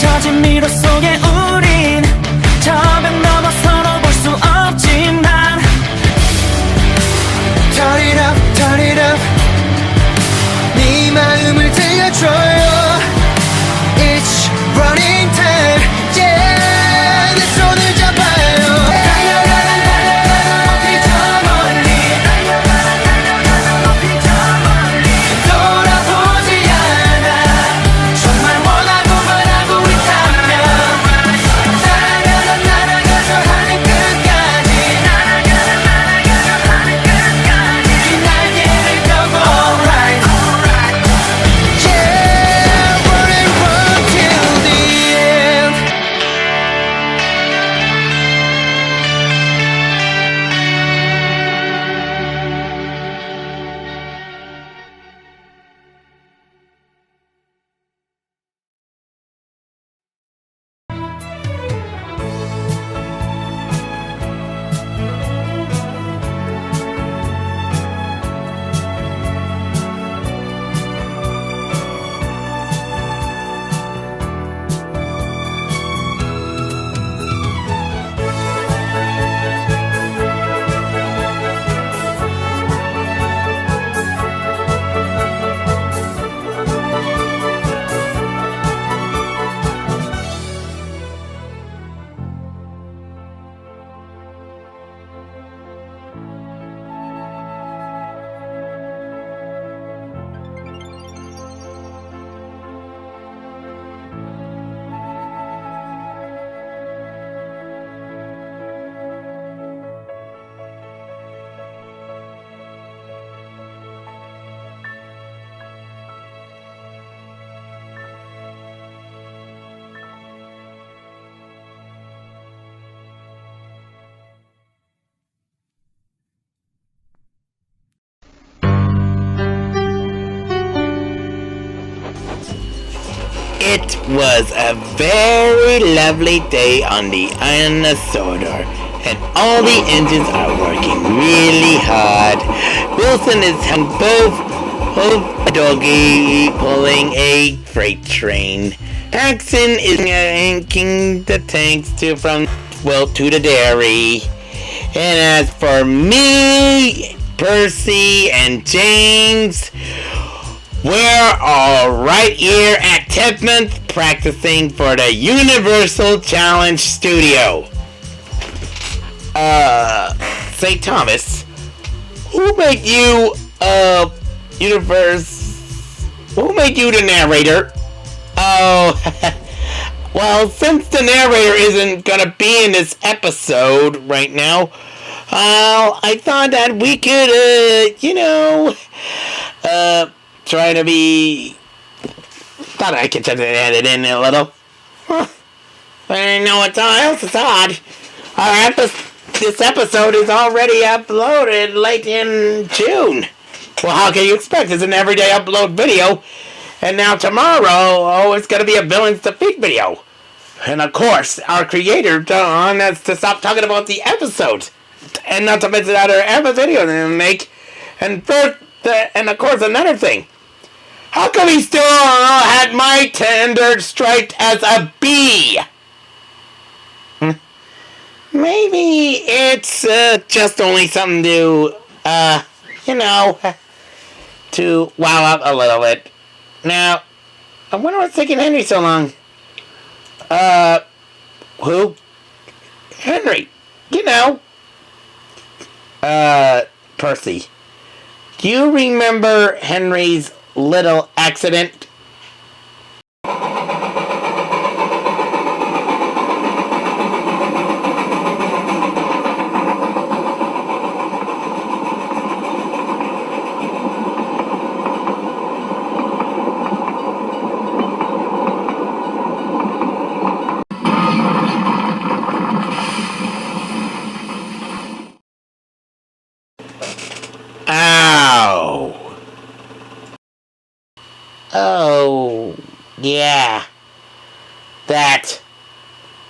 젖은 미로 속에 우린 저벽 넘어서도 볼 수 없지만 Turn it up, turn it up 네 마음을 들려줘요 It's running time, yeah 내 손을 잡아요 달려가는 달려가는 높이 저 멀리 달려가는 높이 저 멀리 돌아보지 않아 정말 원하고 바라고 있다면 날아가서 하늘 끝까지 날아가서 하늘 끝까지 이 날개를 펴고 alright Yeah, running run till the end It was a very lovely day on the island of Sodor, and all the engines are working really hard. Wilson is on both a doggy pulling a freight train. Paxton is yanking the tanks to the dairy. And as for me, Percy, and James, we're all right here at 10th month practicing for the Universal Challenge Studio. Say Thomas, who made you, who made you the narrator? Oh, well, since the narrator isn't gonna be in this episode right now, I thought that we could, try to be... Thought I could just edit in a little. Huh. I didn't know what else is odd. This episode is already uploaded late in June. Well, how can you expect? It's an everyday upload video. And now tomorrow, it's going to be a Villains Defeat video. And of course, our creator Don has to stop talking about the episodes. And not to mention other videos they make. And of course, another thing. How come he still had my tender striped as a B? Maybe it's just only something to, to wow up a little bit. Now, I wonder what's taking Henry so long. Who? Henry. Percy. Do you remember Henry's little accident? Ow. Oh, yeah. That.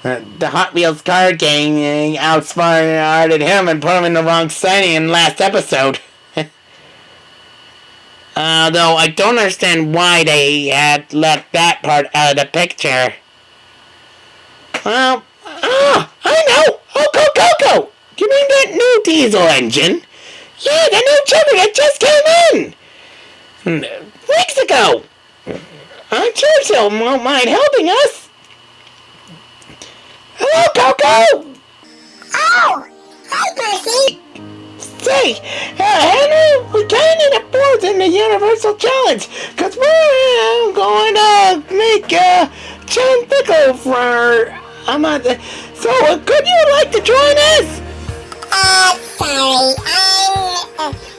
The Hot Wheels car gang outsmarted him and put him in the wrong setting in last episode. Though I don't understand why they had left that part out of the picture. I know! Go! You mean that new diesel engine? Yeah, the new chipper that just came in! Weeks ago! I'm sure Jill won't mind helping us. Hello, Coco! Oh! Hi, Percy! Say, Henry, we kinda need a fourth in the Universal Challenge, cause we're going to make John Pickle for so could you like to join us? Sorry,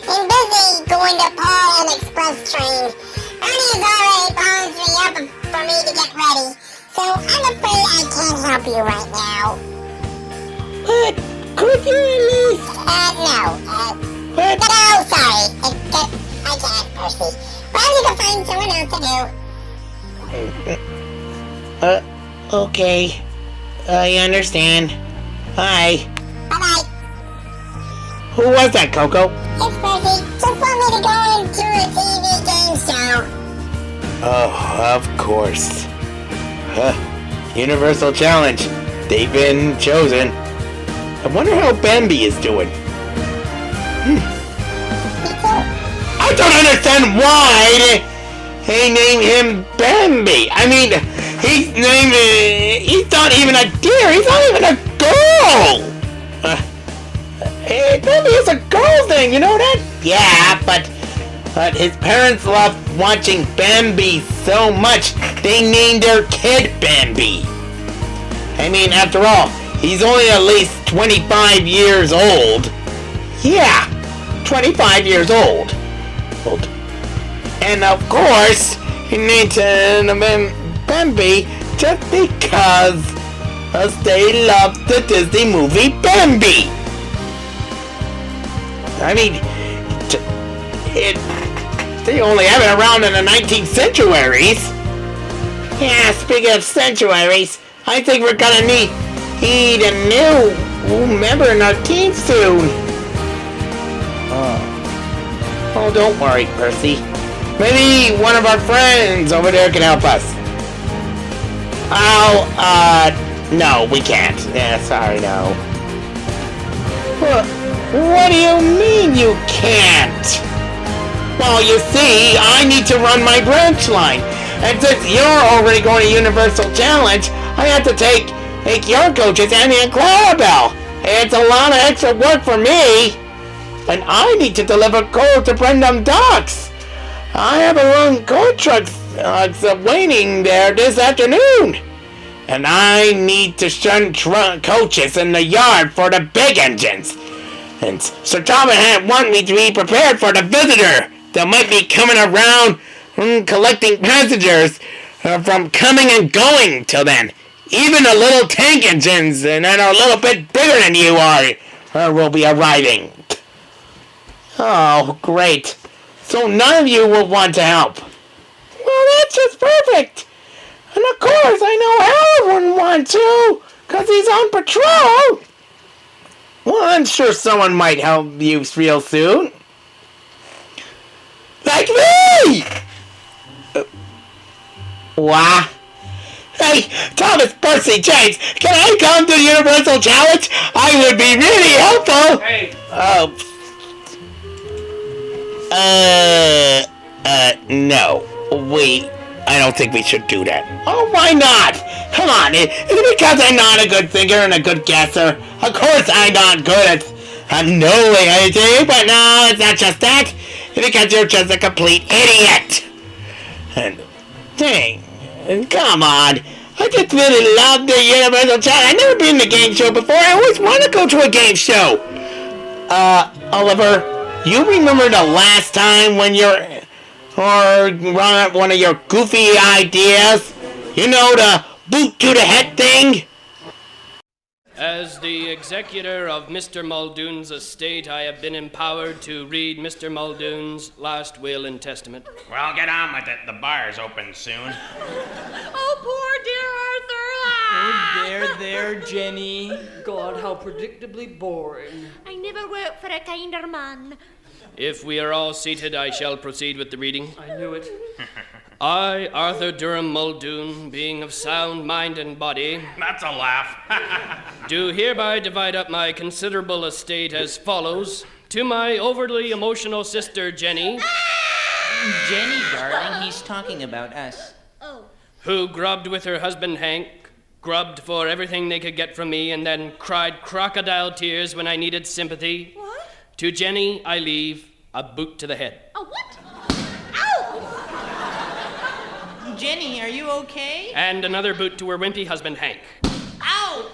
I'm busy going to pull an express train. Ernie's already phones me up for me to get ready, so I'm afraid I can't help you right now. But could you at least? No. But No, sorry. I can't, Percy. Well, you can find someone else to do. Okay. I understand. Bye. Bye-bye. Who was that, Coco? It's Percy. Just want me to go into a TV game show. Oh, of course. Universal Challenge. They've been chosen. I wonder how Bambi is doing. I don't understand why they named him Bambi. I mean, he's not even a deer. He's not even a girl. Bambi is a girl thing, you know that? Yeah, but his parents loved watching Bambi so much, they named their kid Bambi. I mean, after all, he's only at least 25 years old. Yeah, 25 years old. And of course, he named Bambi just because they loved the Disney movie Bambi. I mean, they only have it around in the 19th centuries. Yeah, speaking of centuries, I think we're gonna need a new member in our team soon. Oh, don't worry, Percy. Maybe one of our friends over there can help us. No, we can't. Yeah, sorry, no. What do you mean you can't? Well, you see, I need to run my branch line. And since you're already going to Universal Challenge, I have to take your coaches, Annie and Clarabelle. It's a lot of extra work for me. And I need to deliver coal to Brendam Docks. I have a long coal trucks waiting there this afternoon. And I need to send coaches in the yard for the big engines. And Sir Thomas had want me to be prepared for the visitor that might be coming around collecting passengers from coming and going till then. Even the little tank engines that are a little bit bigger than you are will be arriving. Oh, great. So none of you will want to help. Well, that's just perfect. And of course, I know Howard wouldn't want to, because he's on patrol. Well, I'm sure someone might help you real soon. Like me! What? Hey, Thomas, Percy, James, can I come to the Universal Challenge? I would be really helpful. Hey. No. I don't think we should do that. Oh, why not? Come on, is it because I'm not a good thinker and a good guesser? Of course I'm not good at knowing anything, but no, it's not just that. It's because you're just a complete idiot. And, dang, come on. I just really love the Universal Challenge. I've never been to a game show before. I always want to go to a game show. Oliver, you remember the last time when run out one of your goofy ideas? You know, the boot to the head thing? As the executor of Mr. Muldoon's estate, I have been empowered to read Mr. Muldoon's last will and testament. Well, get on with it. The bar's open soon. Oh, poor dear Arthur. Oh, there, Jenny. God, how predictably boring. I never worked for a kinder man. If we are all seated, I shall proceed with the reading. I knew it. I, Arthur Durham Muldoon, being of sound mind and body, That's a laugh. do hereby divide up my considerable estate as follows. To my overly emotional sister, Jenny, Jenny, darling, he's talking about us. Oh. who grubbed with her husband, Hank, grubbed for everything they could get from me, and then cried crocodile tears when I needed sympathy. What? To Jenny, I leave a boot to the head. A what? Ow! Jenny, are you okay? And another boot to her wimpy husband, Hank. Ow!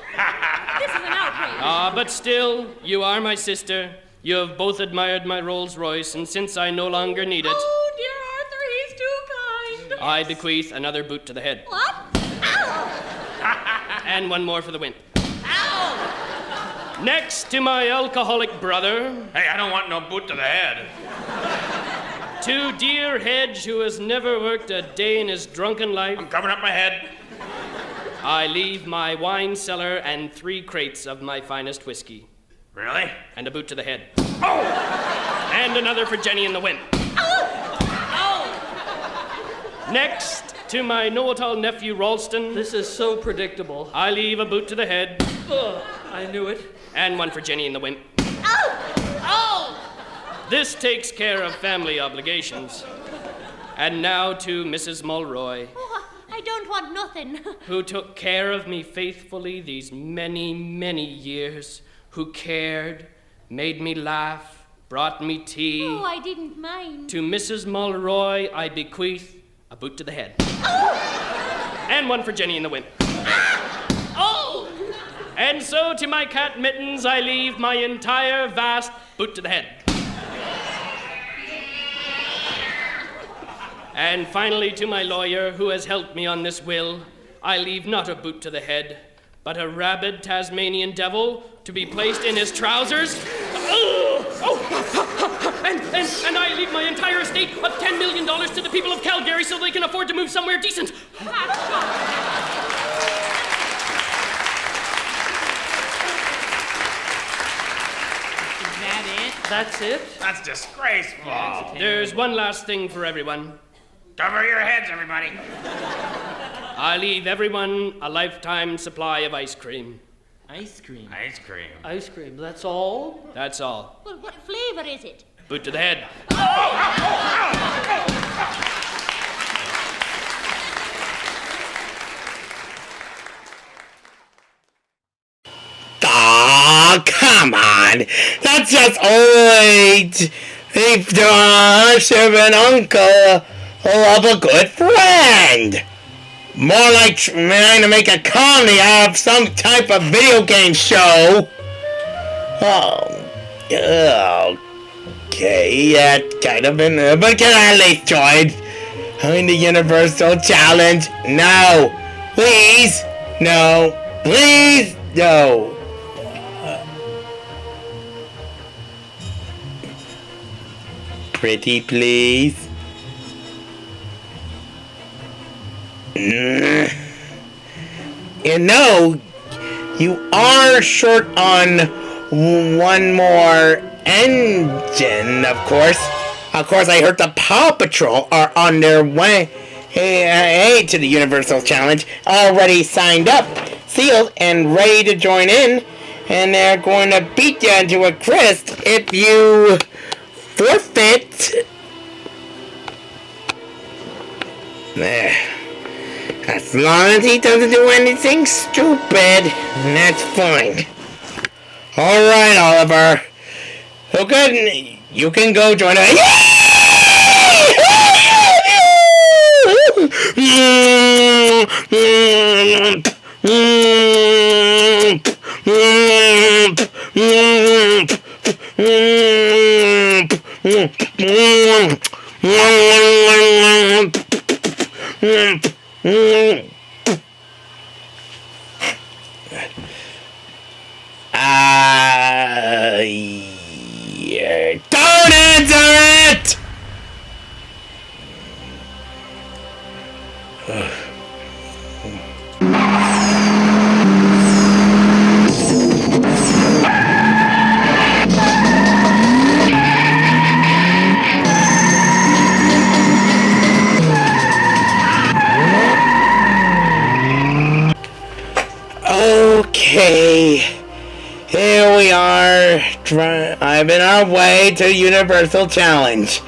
This is an outrage. But still, you are my sister. You have both admired my Rolls Royce, and since I no longer need it, Oh, dear Arthur, he's too kind. I bequeath another boot to the head. What? Ow! And one more for the wimp. Ow! Next to my alcoholic brother, Hey, I don't want no boot to the head. to dear Hedge, who has never worked a day in his drunken life, I'm covering up my head. I leave my wine cellar and 3 crates of my finest whiskey. Really? And a boot to the head. Oh! And another for Jenny and the wimp. Next, to my know-it-all nephew, Ralston, This is so predictable. I leave a boot to the head, Ugh, I knew it. and one for Jenny and the wimp. Oh! This takes care of family obligations. And now to Mrs. Mulroy, Oh, I don't want nothing. who took care of me faithfully these many, many years, who cared, made me laugh, brought me tea. Oh, I didn't mind. To Mrs. Mulroy, I bequeath a boot to the head. And one for Jenny and the wimp. Oh! And so to my cat Mittens, I leave my entire vast boot to the head. And finally to my lawyer, who has helped me on this will, I leave not a boot to the head, but a rabid Tasmanian devil to be placed in his trousers. And I leave my entire estate of $10 million to the people of Calgary so they can afford to move somewhere decent. Is that it? That's it? That's disgraceful. There's one last thing for everyone. Cover your heads, everybody. I leave everyone a lifetime supply of ice cream. Ice cream. Ice cream. Ice cream, that's all? That's all. Well, what flavor is it? Boot to the head. Aw, come on. That's just old. If I should have an uncle of a good friend. More like trying to make a comedy out of some type of video game show. Oh, okay, that kind of been, but can I at least join the Universal Challenge? No, please, no, please, no. Pretty please. You know, you are short on one more engine, of course. Of course, I heard the Paw Patrol are on their way to the Universal Challenge, already signed up, sealed, and ready to join in. And they're going to beat you into a crisp if you forfeit. There. As long as he doesn't do anything stupid, that's fine. Alright, Oliver. So good, you can go join us. Yeah. Don't answer it! Okay, here we are, driving our way to Universal Challenge.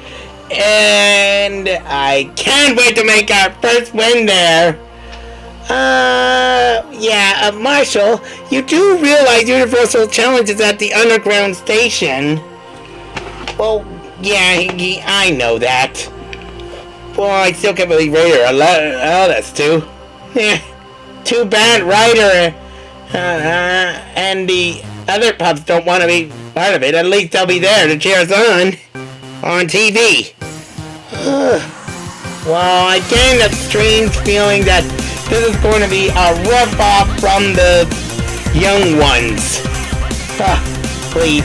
And I can't wait to make our first win there. Marshall, you do realize Universal Challenge is at the underground station? Well, yeah, I know that. Well, I still can't believe Ryder allowed us to. Yeah, too bad Ryder and the other pups don't want to be part of it. At least they'll be there to cheer us on TV. Well, I gained a strange feeling that this is going to be a rip-off from the young ones. Please.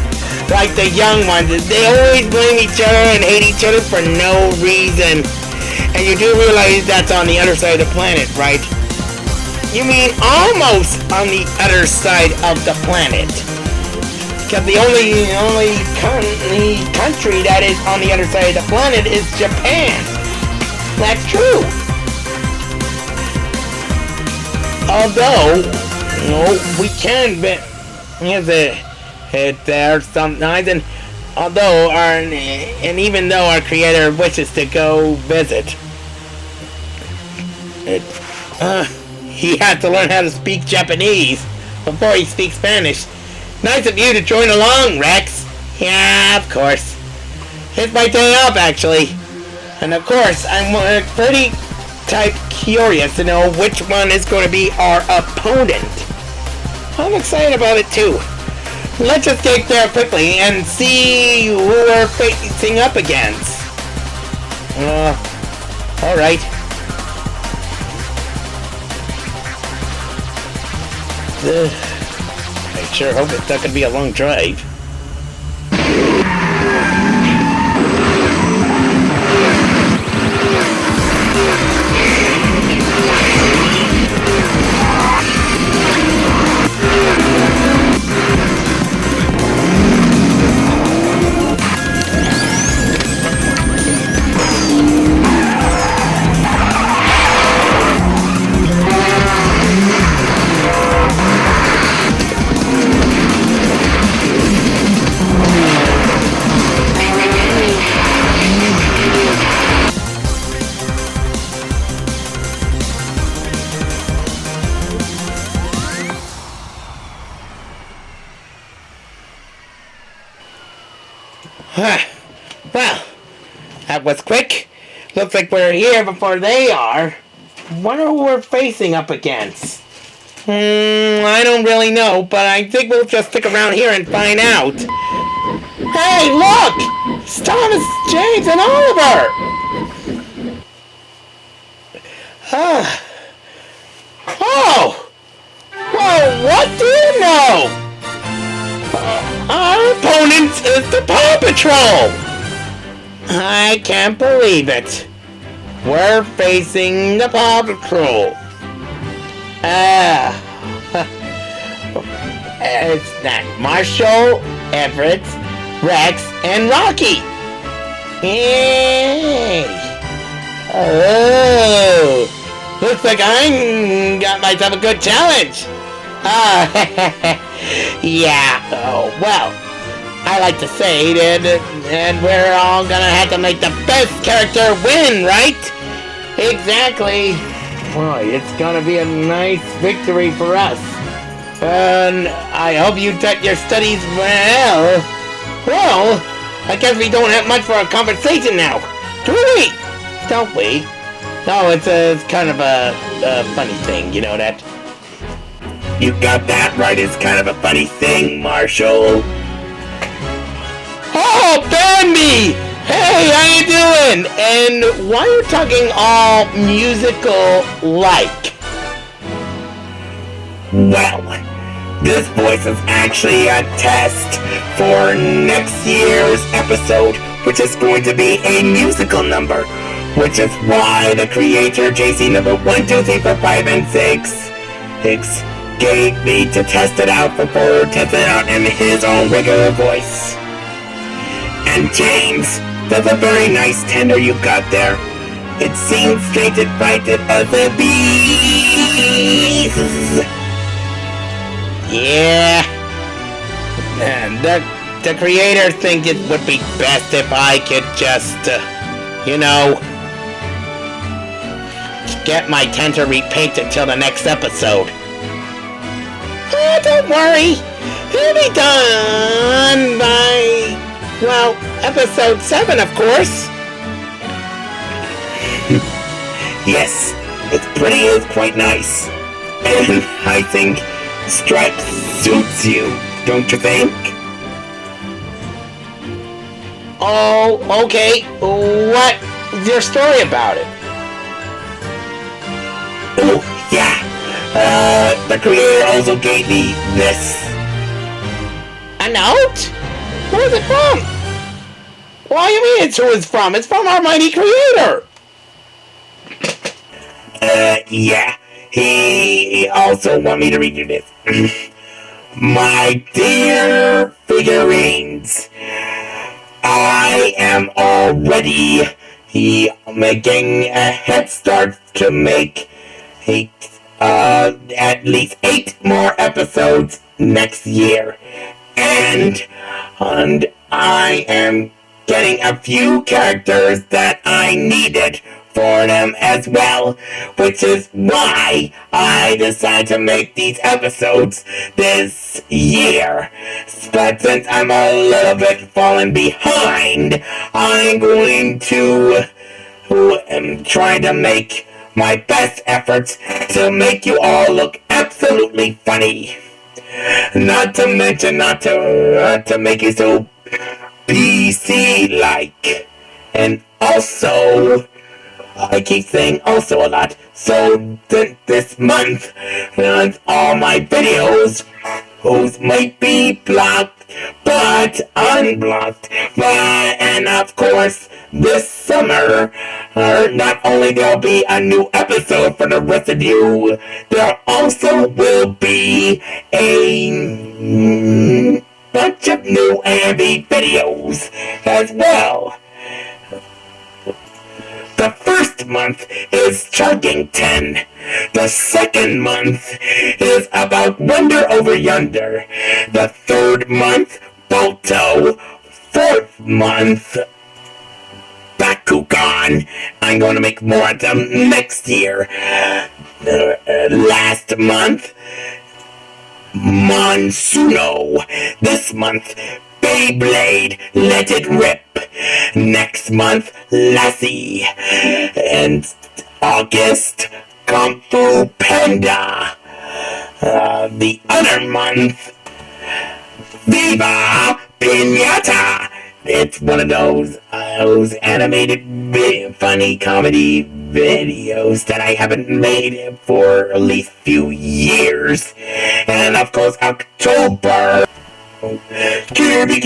Like the young ones, they always blame each other and hate each other for no reason. And you do realize that's on the other side of the planet, right? You mean almost on the other side of the planet. Because the only country that is on the other side of the planet is Japan. That's true. Although, we can be, there sometimes, and even though our creator wishes to go visit, he had to learn how to speak Japanese before he speaks Spanish. Nice of you to join along, Rex. Yeah, of course. It's my day off, actually. And of course, I'm pretty curious to know which one is going to be our opponent. I'm excited about it too. Let's just get there quickly and see who we're facing up against. Alright. I sure hope it's not going to be a long drive. Well, that was quick. Looks like we're here before they are. Wonder who we're facing up against. I don't really know, but I think we'll just stick around here and find out. Hey, look! It's Thomas, James, and Oliver! Oh! Well, what do you know? Our opponent is the Paw Patrol! I can't believe it. We're facing the Paw Patrol. It's that Marshall, Everett, Rex, and Rocky. Hey! Oh! Looks like I got myself a good challenge. Yeah, well, I like to say that, and we're all gonna have to make the best character win, right? Exactly. Boy, it's gonna be a nice victory for us. And I hope you did your studies well. Well, I guess we don't have much for a conversation now, do we? Don't we? No, it's kind of a funny thing, you know that? You got that right, it's kind of a funny thing, Marshall. Oh, Bambi! Hey, how you doing? And why are you talking all musical-like? Well, this voice is actually a test for next year's episode, which is going to be a musical number, which is why the creator, JC number 1, 2, 3, 4, 5, and 6 gave me to test it out in his own regular voice. And James, that's a very nice tender you got there. It seems straight and bright as a bees. Yeah. And the creator think it would be best if I could just, get my tent repainted till the next episode. Don't worry. It'll be done by, episode 7, of course. Yes, it's quite nice. And I think Stripes suits you, don't you think? Oh, okay. What's your story about it? Oh, yeah. The creator also gave me this. A note? Where's it from? What do you mean it's who it's from? It's from our mighty creator. Yeah. He also want me to read you this. My dear figurines, I am already making a head start to make at least 8 more episodes next year. And I am getting a few characters that I needed for them as well, which is why I decided to make these episodes this year. But since I'm a little bit falling behind, I'm going to try to make my best efforts to make you all look absolutely funny. Not to mention, not to make it so PC-like. And also, I keep saying also a lot, so this month, all my videos, those might be blocked, but unblocked. And of course, this summer, not only there'll be a new episode for the rest of you, there also will be a bunch of new AMV videos as well. The first month is Chuggington. The second month is about Wonder over Yonder. The third month, Balto. Fourth month, Bakugan. I'm going to make more of them next year. Last month, Monsuno. This month, Beyblade, Let It Rip. Next month, Lassie. And August, Kung Fu Panda. The other month, Viva, Piñata. It's one of those animated, funny comedy videos that I haven't made for at least a few years. And of course, October. Kirby,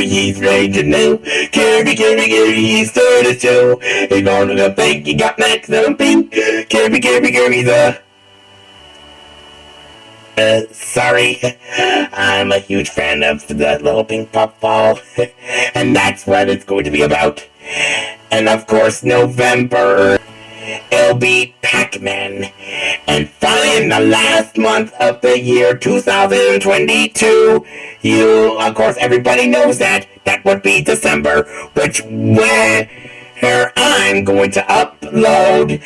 he's ready to know. Kirby, he's started to show. He's going to think he got maximum pink. Kirby, sorry. I'm a huge fan of the little pink pop ball. And that's what it's going to be about. And of course, November, it'll be Pac-Man. And finally, in the last month of the year 2022, of course, everybody knows that would be December, where I'm going to upload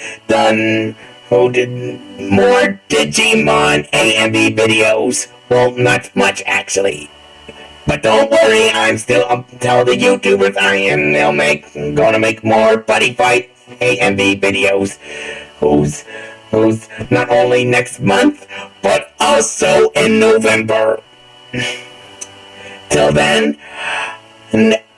more Digimon AMV videos. Well, not much, actually. But don't worry, I'm still tell the YouTubers I am gonna make more buddy fight AMV videos. Who's not only next month, but also in November. Till then,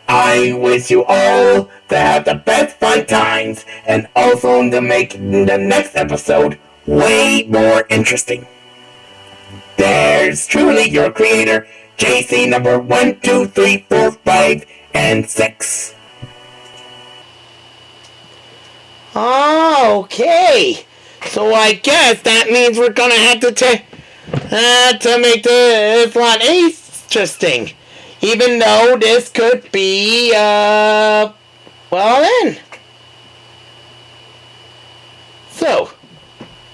I wish you all to have the best fun times, and also to make the next episode way more interesting. There's truly your creator, JC number 1, 2, 3, 4, 5, and 6. Okay, so I guess that means we're gonna have to make this one interesting. Even though this could be, well then. So,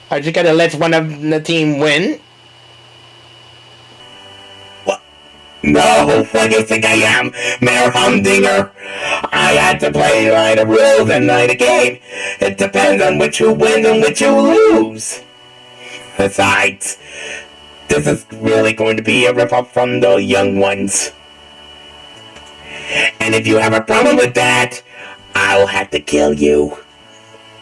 I just gotta let one of the team win. No, what do you think I am? Mayor Humdinger? I had to play by the rules and not the game. It depends on which you win and which you lose. Besides, this is really going to be a rip-off from the young ones. And if you have a problem with that, I'll have to kill you.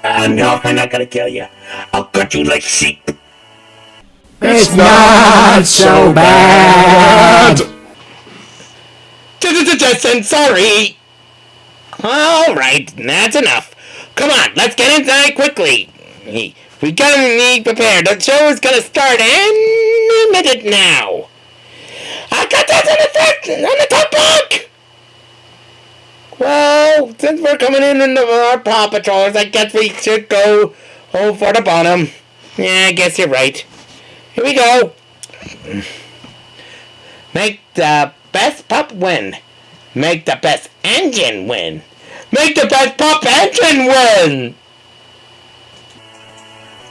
No, I'm not gonna kill you. I'll cut you like sheep. It's not so bad. Justin, sorry. Alright, that's enough. Come on, let's get inside quickly. We gotta be prepared. The show is gonna start any minute now. I got this in effect on the top bunk. Well, since we're coming in under our Paw Patrols, I guess we should go for the bottom. Yeah, I guess you're right. Here we go. Make the best pup win. Make the best engine win. Make the best pup engine win!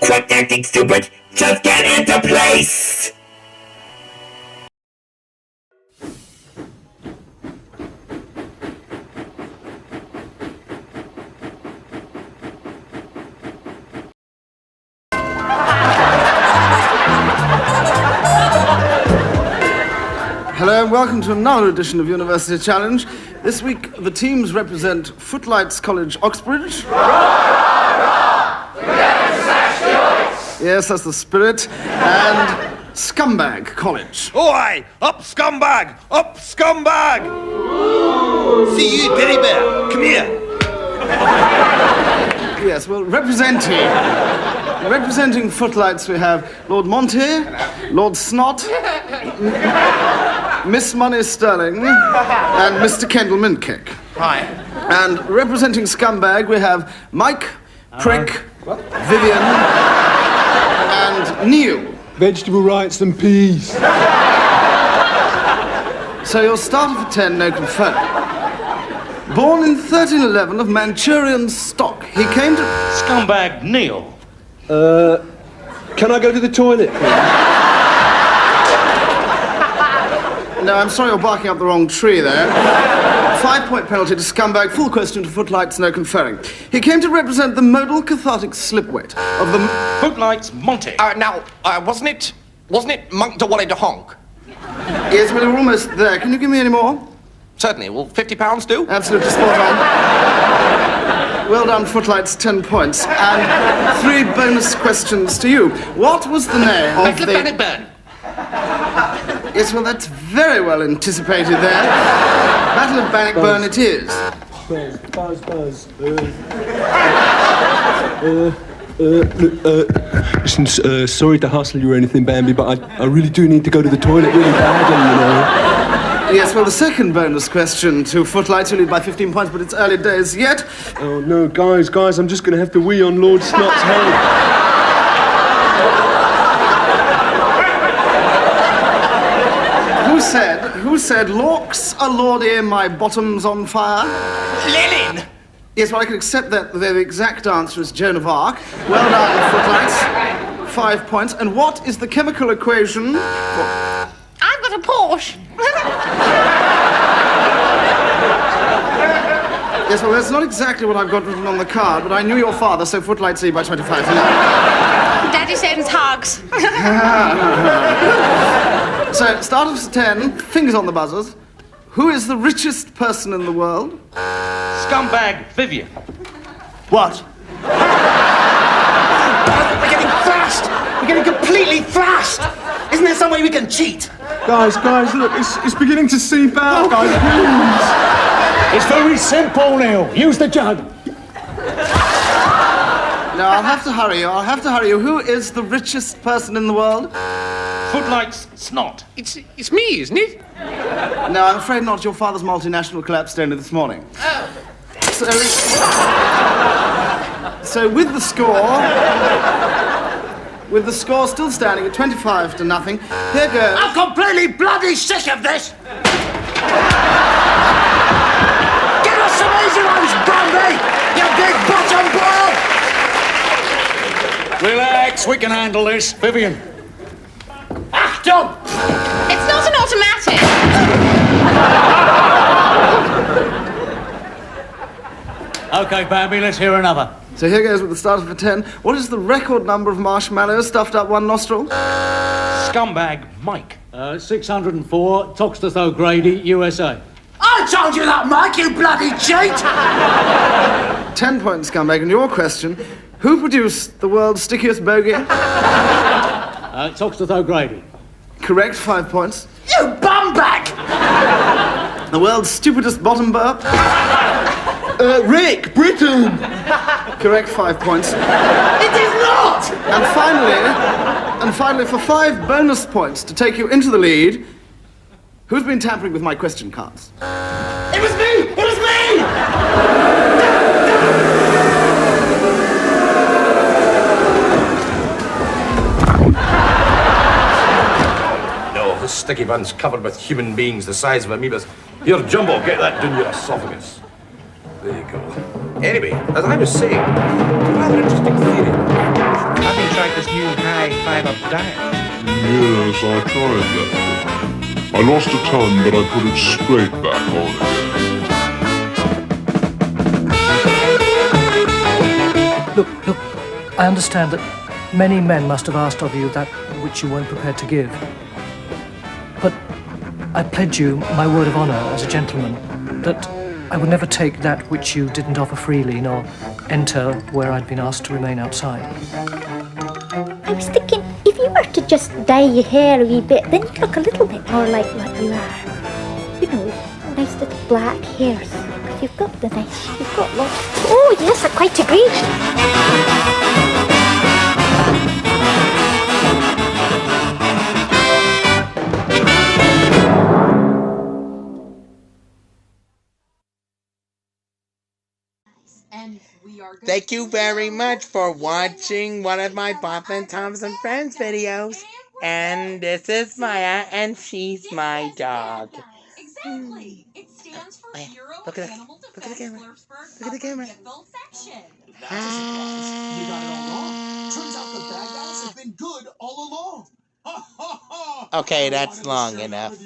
Quit acting stupid. Just get into place! Hello and welcome to another edition of University Challenge. This week the teams represent Footlights College, Oxbridge. Yes, that's the spirit. And Scumbag College. Oi! Up, scumbag! Up, scumbag! See you, teddy bear. Come here. Yes, well, representing Footlights we have Lord Monty, Lord Snot, Miss Money Sterling, and Mr. Kendall Mintcake. Hi. And representing Scumbag we have Mike, Prick, Vivian, and Neil. Vegetable rights and peas. So you're starting for 10, no confirming. Born in 1311 of Manchurian stock, he came to... Scumbag Neil. Can I go to the toilet, please? No, I'm sorry you're barking up the wrong tree there. 5-point penalty to Scumbag, full question to Footlights, no conferring. He came to represent the modal cathartic slipweight of the... Footlights Monty. Now, wasn't it Monk to Wally to Honk? Yes, well, you're almost there. Can you give me any more? Certainly. Will £50 do? Absolutely spot on. Well done, Footlights, 10 points. And 3 bonus questions to you. What was the name of Battle of Bannockburn. Yes, well, that's very well anticipated there. Battle of Bannockburn it is. Buzz. Listen, sorry to hustle you or anything, Bambi, but I really do need to go to the toilet really badly, you know. Yes, well, the second bonus question to Footlights, you lead by 15 points, but it's early days yet. Oh, no, guys, I'm just going to have to wee on Lord Snot's head. Who said, Lorks a lordy, my bottom's on fire? Lenin! Yes, well, I can accept that the exact answer is Joan of Arc. Well done, Footlights. 5 points. And what is the chemical equation for... I've got a Porsche. Yes, well, that's not exactly what I've got written on the card, but I knew your father, so Footlights lead by 25 to 9. Daddy sends hugs. So, start of 10, fingers on the buzzers. Who is the richest person in the world? Scumbag Vivian. What? We're getting thrashed! We're getting completely thrashed! Isn't there some way we can cheat? Guys, look, it's beginning to seep out, guys, please. It's very simple, Neil. Use the jug. No, I'll have to hurry you. Who is the richest person in the world? Footlights Snot. It's me, isn't it? No, I'm afraid not. Your father's multinational collapsed only this morning. Oh. So with the score still standing at 25 to nothing, here goes... I'm completely bloody sick of this! Give us some easy ones, Bambi! You big bottom boil! Relax, we can handle this. Vivian. Achtung! It's not an automatic. Okay, Bambi, let's hear another. So here goes with the start of a 10. What is the record number of marshmallows stuffed up one nostril? Scumbag Mike. 604, Toxteth O'Grady, USA. I told you that, Mike, you bloody cheat! 10 points, scumbag. And your question, who produced the world's stickiest bogey? Toxteth O'Grady. Correct, 5 points. You bumbag! The world's stupidest bottom burp? Rick, Britain! Correct, 5 points. It is not! And finally, for 5 bonus points to take you into the lead, who's been tampering with my question cards? It was me! It was me! No, the sticky bun's covered with human beings the size of amoebas. Here, Jumbo, get that down your esophagus. There you go. Anyway, as I was saying, it's a rather interesting theory. Have you tried this new high fiber diet? Yes, I tried that. I lost a ton, but I put it straight back on again. Look, I understand that many men must have asked of you that which you weren't prepared to give. But I pledge you my word of honor as a gentleman that I would never take that which you didn't offer freely, nor enter where I'd been asked to remain outside. I was thinking, if you were to just dye your hair a wee bit, then you'd look a little bit more like what you are. You know, nice little black hairs. Because you've got lots. Oh, yes, I quite agree. Thank you very much for watching one of my Bachmann, Toms, and Friends videos. And this is Maya, and she's my dog. Exactly. It stands for Bureau of Animal Defense, Lurchburg, Look at the camera. Pittsville section. That's a surprise. You got it all wrong. Turns out the bad guys have been good all along. Okay, that's long enough.